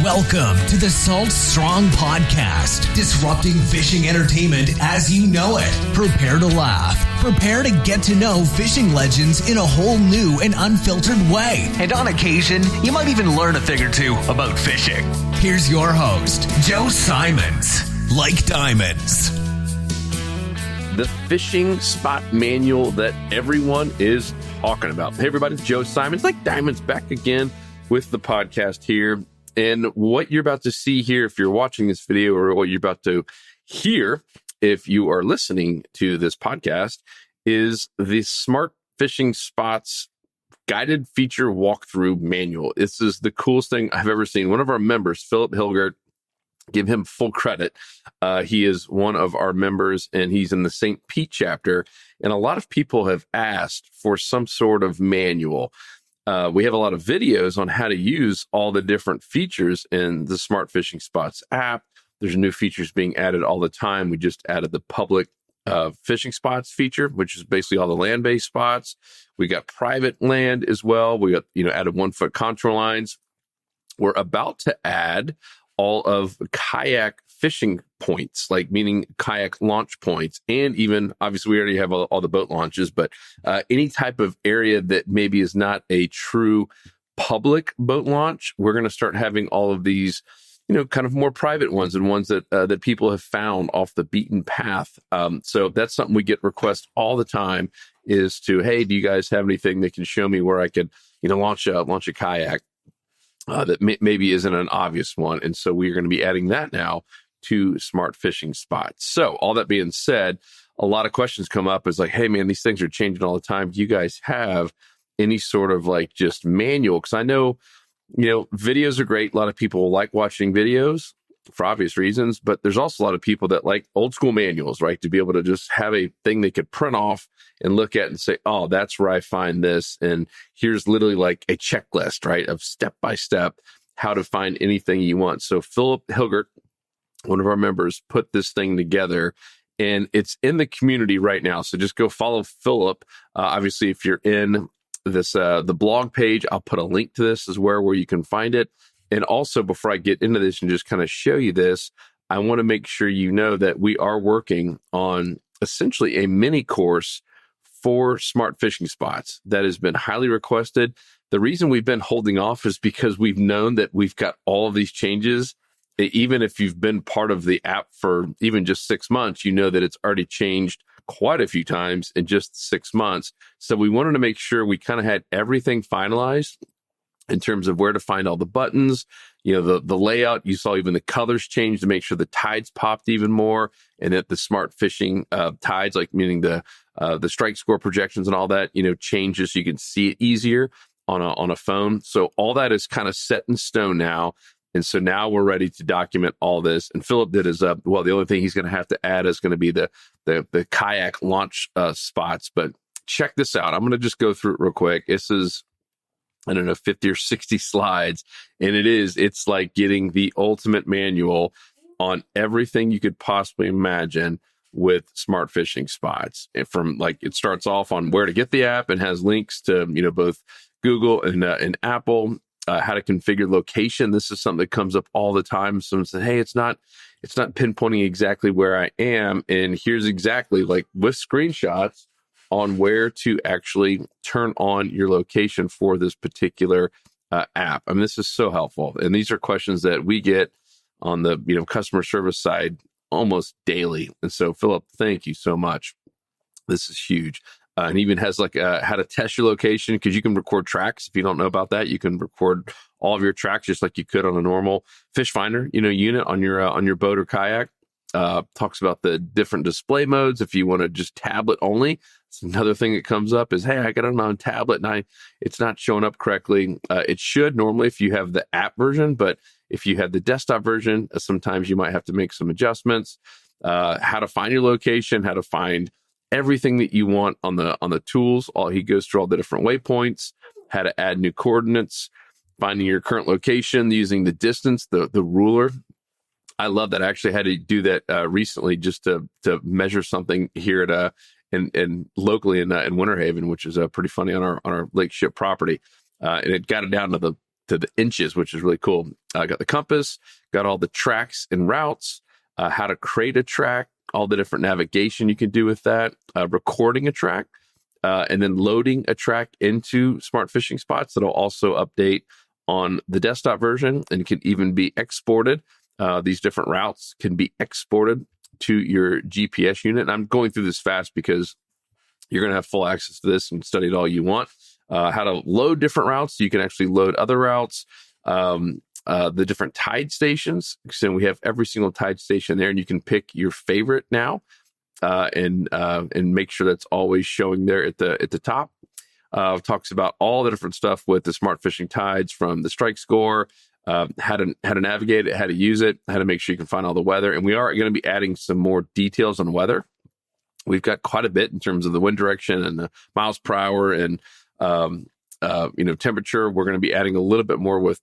Welcome to the Salt Strong Podcast, disrupting fishing entertainment as you know it. Prepare to laugh. Prepare to get to know fishing legends in a whole new and unfiltered way. And on occasion, you might even learn a thing or two about fishing. Here's your host, Joe Simons. Like diamonds. The fishing spot manual that everyone is talking about. Hey, everybody, it's Joe Simons. Like diamonds, back again with the podcast here. And what you're about to see here, if you're watching this video, or what you're about to hear, if you are listening to this podcast, is the Smart Fishing Spots Guided Feature Walkthrough Manual. This is the coolest thing I've ever seen. One of our members, Phillip Hilgert, give him full credit. He is one of our members, and he's in the St. Pete chapter. And a lot of people have asked for some sort of manual. We have a lot of videos on how to use all the different features in the Smart Fishing Spots app. There's new features being added all the time. We just added the public fishing spots feature, which is basically all the land-based spots. We got private land as well. We got, added 1-foot contour lines. We're about to add all of kayak fishing points, like meaning kayak launch points, and even obviously we already have all the boat launches, but any type of area that maybe is not a true public boat launch, we're going to start having all of these, kind of more private ones and ones that that people have found off the beaten path. So that's something we get requests all the time is to, hey, do you guys have anything that can show me where I could, launch a kayak? That maybe isn't an obvious one. And so we're going to be adding that now to Smart Fishing Spots. So all that being said, a lot of questions come up is like, hey, man, these things are changing all the time. Do you guys have any sort of like just manual? Because I know, videos are great. A lot of people like watching videos for obvious reasons, but there's also a lot of people that like old school manuals, right? To be able to just have a thing they could print off and look at and say, oh, that's where I find this. And here's literally like a checklist, right? Of step by step, how to find anything you want. So Phillip Hilgert, one of our members, put this thing together and it's in the community right now. So just go follow Phillip. Obviously, if you're in this, the blog page, I'll put a link to this as where you can find it. And also, before I get into this and just kind of show you this, I want to make sure you know that we are working on essentially a mini course for Smart Fishing Spots that has been highly requested. The reason we've been holding off is because we've known that we've got all of these changes. Even if you've been part of the app for even just 6 months, you know that it's already changed quite a few times in just 6 months. So we wanted to make sure we kind of had everything finalized in terms of where to find all the buttons, the layout. You saw even the colors change to make sure the tides popped even more, and that the Smart Fishing tides, like meaning the strike score projections and all that, changes so you can see it easier on a phone. So all that is kind of set in stone now. And so now we're ready to document all this. And Phillip did his the only thing he's going to have to add is going to be the kayak launch spots. But check this out. I'm going to just go through it real quick. This is, I don't know, 50 or 60 slides. And it's like getting the ultimate manual on everything you could possibly imagine with Smart Fishing Spots. And from it starts off on where to get the app and has links to, both Google and Apple, how to configure location. This is something that comes up all the time. Someone said, hey, it's not pinpointing exactly where I am. And here's exactly with screenshots on where to actually turn on your location for this particular app. I mean, this is so helpful. And these are questions that we get on the customer service side almost daily. And so, Phillip, thank you so much. This is huge. And even has how to test your location, because you can record tracks. If you don't know about that, you can record all of your tracks just like you could on a normal fish finder, unit on your boat or kayak. Talks about the different display modes. If you want to just tablet only, it's another thing that comes up is, hey, I got it on tablet and it's not showing up correctly. It should normally if you have the app version, but if you have the desktop version, sometimes you might have to make some adjustments. How to find your location, how to find everything that you want on the tools. He goes through all the different waypoints, how to add new coordinates, finding your current location using the distance, the ruler. I love that. I actually had to do that recently just to measure something here at and locally in Winter Haven, which is pretty funny on our lake ship property, and it got it down to the inches, which is really cool. I got the compass, got all the tracks and routes, how to create a track, all the different navigation you can do with that, recording a track, and then loading a track into Smart Fishing Spots that'll also update on the desktop version and can even be exported. These different routes can be exported to your GPS unit. And I'm going through this fast because you're going to have full access to this and study it all you want. How to load different routes. So you can actually load other routes. The different tide stations. So we have every single tide station there, and you can pick your favorite now, and make sure that's always showing there at the top. Talks about all the different stuff with the Smart Fishing Tides, from the strike score, how to navigate it, how to use it, how to make sure you can find all the weather. And we are going to be adding some more details on weather. We've got quite a bit in terms of the wind direction and the miles per hour and temperature. We're going to be adding a little bit more with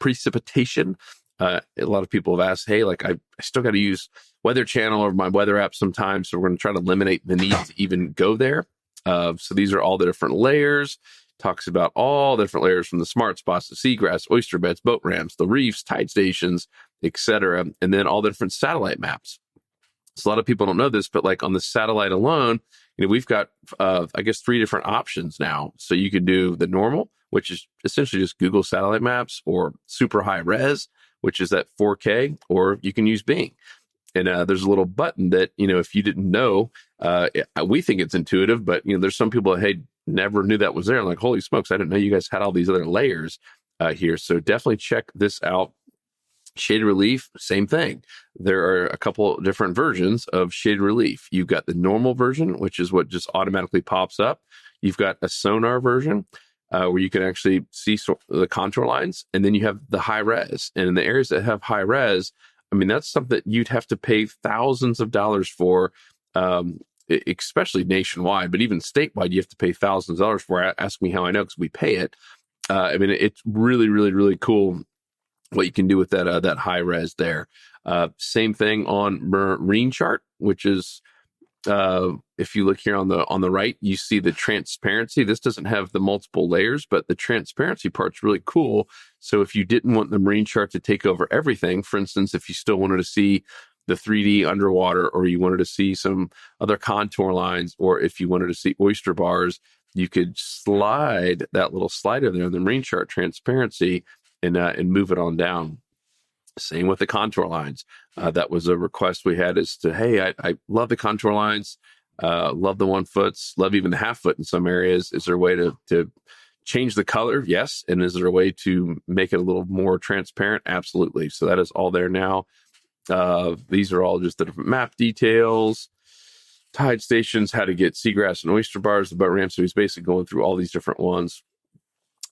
precipitation. A lot of people have asked, hey, like I still got to use Weather Channel or my weather app sometimes. So we're going to try to eliminate the need to even go there. So these are all the different layers. Talks about all the different layers, from the smart spots, the seagrass, oyster beds, boat ramps, the reefs, tide stations, etc. And then all the different satellite maps. So a lot of people don't know this, but like on the satellite alone, we've got, 3 different options now. So you can do the normal, which is essentially just Google satellite maps, or super high res, which is at 4K, or you can use Bing. And there's a little button that, if you didn't know, we think it's intuitive, but, there's some people that, hey, never knew that was there. I'm like, holy smokes, I didn't know you guys had all these other layers here. So definitely check this out. Shaded relief, same thing. There are a couple different versions of shaded relief. You've got the normal version, which is what just automatically pops up. You've got a sonar version where you can actually see the contour lines. And then you have the high res. And in the areas that have high res, that's something that you'd have to pay thousands of dollars for, especially nationwide, but even statewide, you have to pay thousands of dollars for. Ask me how I know, because we pay it. It's really, really, really cool what you can do with that high res there. Same thing on Marine Chart, which is, if you look here on the right, you see the transparency. This doesn't have the multiple layers, but the transparency part's really cool. So if you didn't want the Marine Chart to take over everything, for instance, if you still wanted to see the 3D underwater, or you wanted to see some other contour lines, or if you wanted to see oyster bars, you could slide that little slider there, the Marine Chart transparency, and move it on down. Same with the contour lines. That was a request we had, is to, hey, I love the contour lines, love the 1 foots, love even the half foot in some areas. Is there a way to change the color? Yes. And is there a way to make it a little more transparent? Absolutely. So that is all there now. These are all just the different map details, tide stations, how to get seagrass and oyster bars, the boat ramp. So he's basically going through all these different ones.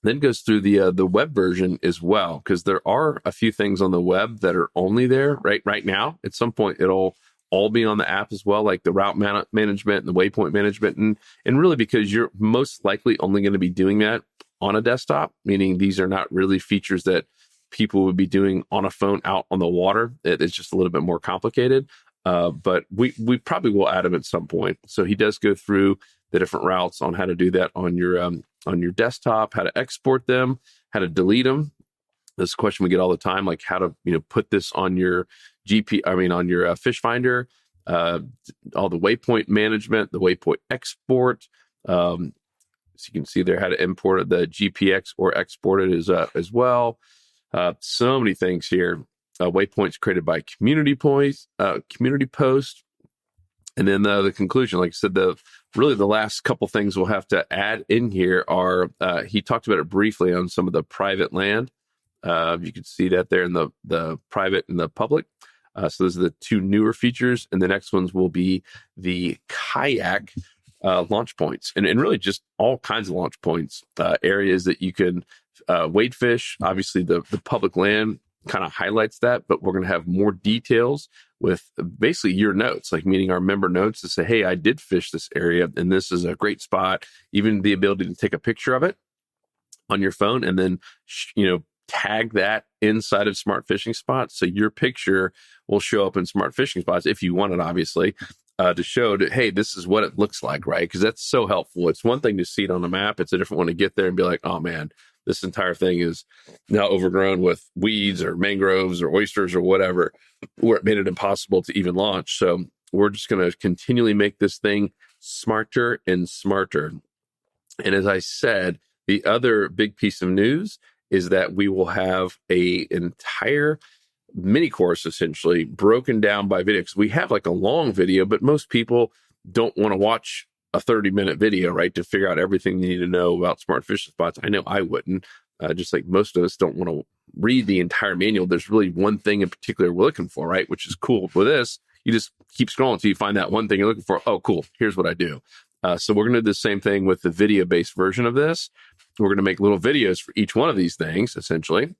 Then goes through the web version as well, because there are a few things on the web that are only there right now. At some point, it'll all be on the app as well, like the route management and the waypoint management. And really, because you're most likely only going to be doing that on a desktop, meaning these are not really features that people would be doing on a phone out on the water. It's just a little bit more complicated. But we probably will add them at some point. So he does go through the different routes on how to do that on your desktop, how to export them, how to delete them. This is a question we get all the time, like how to put this on your on your fish finder, all the waypoint management, the waypoint export. So you can see there how to import the GPX or export it as well. So many things here. Waypoints created by community post, and then the conclusion. Like I said, the last couple things we'll have to add in here are, he talked about it briefly on some of the private land. You can see that there in the private and the public. So those are the 2 newer features, and the next ones will be the kayak launch points, and really just all kinds of launch points, areas that you can wade fish. Obviously, the public land kind of highlights that, but we're going to have more details with basically your notes, like meaning our member notes, to say, hey, I did fish this area and this is a great spot. Even the ability to take a picture of it on your phone and then, tag that inside of Smart Fishing Spots. So your picture will show up in Smart Fishing Spots if you want it, obviously, to show that, hey, this is what it looks like, right? Because that's so helpful. It's one thing to see it on a map. It's a different one to get there and be like, oh man, this entire thing is now overgrown with weeds or mangroves or oysters or whatever, where it made it impossible to even launch. So we're just going to continually make this thing smarter and smarter. And as I said, the other big piece of news is that we will have a entire mini course essentially broken down by video. Because we have like a long video, but most people don't want to watch a 30-minute video, right, to figure out everything you need to know about smart fishing spots. I know I wouldn't. Just like most of us don't want to read the entire manual. There's really one thing in particular we're looking for, right? Which is cool. With this, you just keep scrolling until you find that one thing you're looking for. Oh, cool. Here's what I do. So we're going to do the same thing with the video-based version of this. We're going to make little videos for each one of these things, essentially,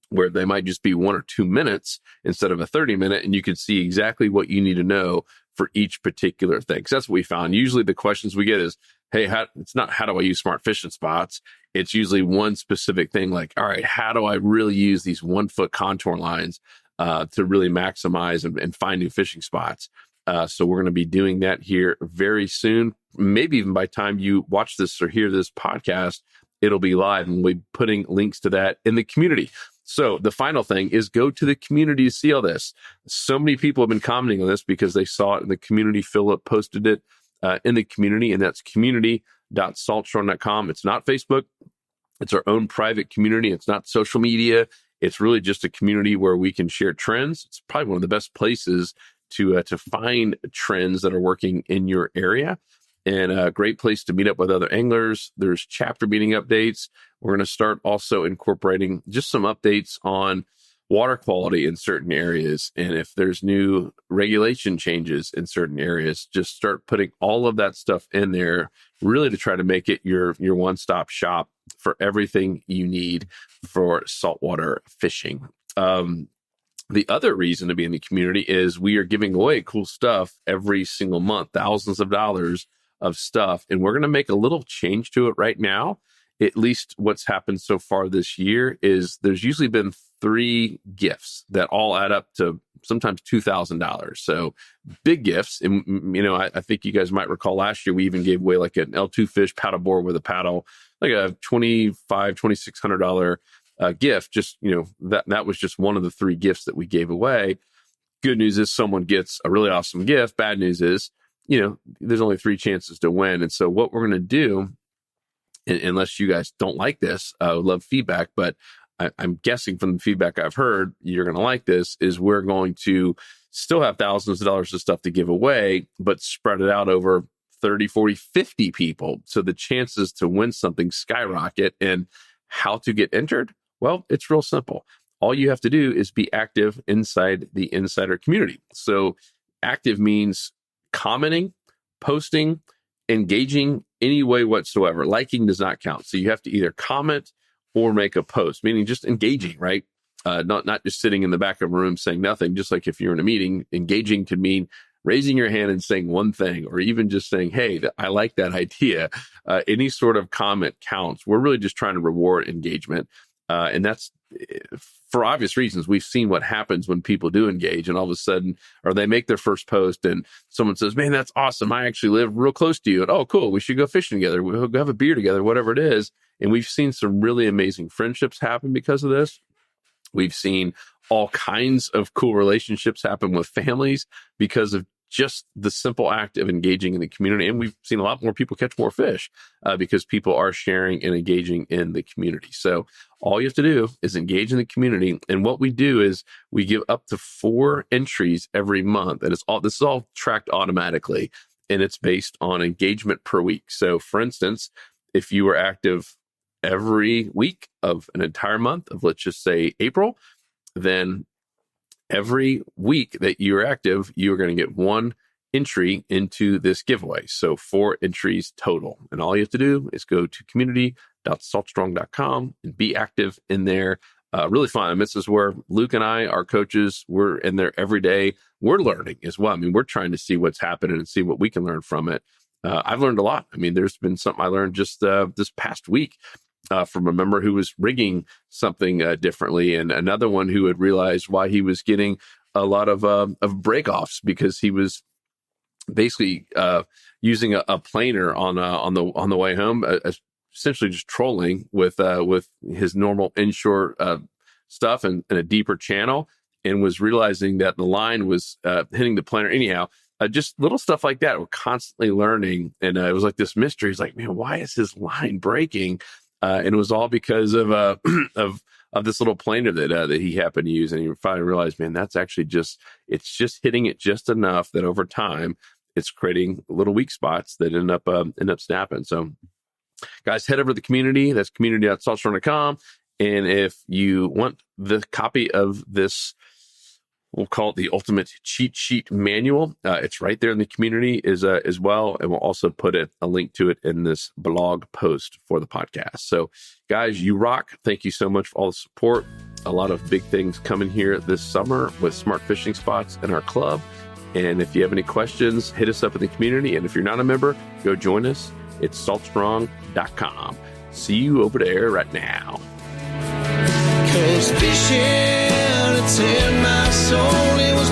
where they might just be 1 or 2 minutes instead of a 30-minute, and you can see exactly what you need to know for each particular thing. Because that's what we found. Usually the questions we get is, hey, it's not how do I use smart fishing spots? It's usually one specific thing like, all right, how do I really use these 1-foot contour lines to really maximize and find new fishing spots? So we're going to be doing that here very soon. Maybe even by the time you watch this or hear this podcast, it'll be live, and we'll be putting links to that in the community. So the final thing is go to the community to see all this. So many people have been commenting on this because they saw it in the community. Phillip posted it in the community, and that's community.saltstrong.com. It's not Facebook. It's our own private community. It's not social media. It's really just a community where we can share trends. It's probably one of the best places to find trends that are working in your area, and a great place to meet up with other anglers. There's chapter meeting updates. We're going to start also incorporating just some updates on water quality in certain areas. And if there's new regulation changes in certain areas, just start putting all of that stuff in there, really to try to make it your one-stop shop for everything you need for saltwater fishing. The other reason to be in the community is we are giving away cool stuff every single month, thousands of dollars of stuff. And we're going to make a little change to it right now. At least what's happened so far this year is there's usually been 3 gifts that all add up to sometimes $2,000. So big gifts. And, I think you guys might recall last year, we even gave away like an L2 fish paddle board with a paddle, like a $2,600 gift. Just, that was just one of the 3 gifts that we gave away. Good news is someone gets a really awesome gift. Bad news is, there's only 3 chances to win. And so what we're going to do, unless you guys don't like this, I would love feedback, but I'm guessing from the feedback I've heard, you're going to like this, is we're going to still have thousands of dollars of stuff to give away, but spread it out over 30, 40, 50 people. So the chances to win something skyrocket. And how to get entered? Well, it's real simple. All you have to do is be active inside the insider community. So active means commenting, posting, engaging any way whatsoever. Liking does not count. So you have to either comment or make a post, meaning just engaging, right? Not just sitting in the back of a room saying nothing. Just like if you're in a meeting, engaging could mean raising your hand and saying one thing, or even just saying, hey, I like that idea. Any sort of comment counts. We're really just trying to reward engagement. And that's for obvious reasons. We've seen what happens when people do engage, and all of a sudden, or they make their first post and someone says, man, that's awesome. I actually live real close to you. And oh, cool. We should go fishing together. We'll have a beer together, whatever it is. And we've seen some really amazing friendships happen because of this. We've seen all kinds of cool relationships happen with families because of just the simple act of engaging in the community. And we've seen a lot more people catch more fish because people are sharing and engaging in the community. So all you have to do is engage in the community. And what we do is we give up to 4 entries every month. And this is all tracked automatically, and it's based on engagement per week. So for instance, if you were active every week of an entire month of, let's just say, April, then every week that you're active, you are going to get 1 entry into this giveaway. So 4 entries total. And all you have to do is go to community.saltstrong.com and be active in there. Really fun. And this is where Luke and I, our coaches, we're in there every day. We're learning as well. I mean, we're trying to see what's happening and see what we can learn from it. I've learned a lot. I mean, there's been something I learned just this past week from a member who was rigging something differently, and another one who had realized why he was getting a lot of break-offs because he was basically using a planer on the way home, essentially just trolling with his normal inshore stuff and a deeper channel, and was realizing that the line was hitting the planer anyhow. Just little stuff like that. We're constantly learning, and it was like this mystery. He's like, man, why is his line breaking? And it was all because of this little planer that he happened to use. And he finally realized, man, that's actually it's just hitting it just enough that over time it's creating little weak spots that end up snapping. So, guys, head over to the community. That's community.saltstrong.com. And if you want the copy of this, we'll call it the ultimate cheat sheet manual, it's right there in the community as well. And we'll also put a link to it in this blog post for the podcast. So, guys, you rock. Thank you so much for all the support. A lot of big things coming here this summer with smart fishing spots in our club. And if you have any questions, hit us up in the community. And if you're not a member, go join us. It's saltstrong.com. See you over there right now. 'Cause fishing, it's in my soul, it was